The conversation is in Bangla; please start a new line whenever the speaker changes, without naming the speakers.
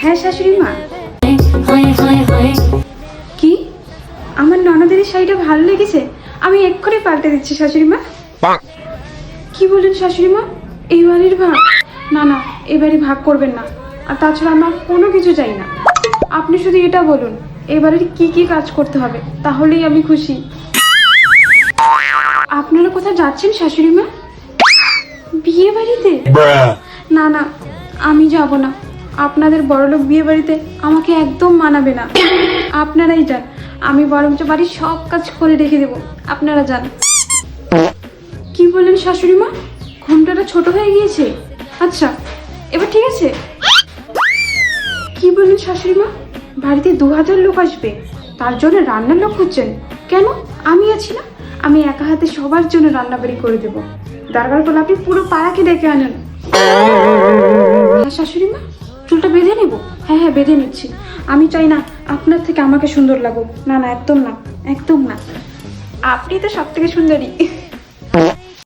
হ্যাঁ শাশুড়ি মা। কি আমার ননদের এই শাড়িটা ভালো লেগেছে, আমি এক্ষুনি পাল্টে দিচ্ছি শাশুড়ি মা। কি বলেন শাশুড়ি মা, এই বাড়ির ভাগ? না না, এই বাড়ি ভাগ করবেন না। আর তাছাড়া আমার কোনো কিছু চাই না, আপনি শুধু এটা বলুন এই বাড়ির কি কি কাজ করতে হবে, তাহলেই আমি খুশি। আপনারা কোথায় যাচ্ছেন শাশুড়ি মা? বিয়ে বাড়িতে? না না, আমি যাব না। আপনাদের বড়লোক বিয়ে বাড়িতে আমাকে একদম মানাবে না। আপনারাই যান, আমি বরঞ্চ বাড়ির সব কাজ করে রেখে দেবো, আপনারা যান। কি বললেন শাশুড়ি মা, ঘুমটাটা ছোট হয়ে গিয়েছে? আচ্ছা এবার ঠিক আছে। কি বললেন শাশুড়ি মা, বাড়িতে 2000 লোক আসবে, তার জন্য রান্নার লোক খুঁজছেন? কেন, আমি আছি না, আমি একা হাতে সবার জন্য রান্না বাড়ি করে দেবো। দরকার পড়লে আপনি পুরো পাড়াকে ডেকে আনেন। হ্যাঁ শাশুড়ি মা, চুলটা বেঁধে নেব? হ্যাঁ হ্যাঁ বেঁধে নিচ্ছি। আমি চাই না আপনার থেকে আমাকে সুন্দর লাগুক, না না একদম না, একদম না, আপনি তো সব থেকে সুন্দরী।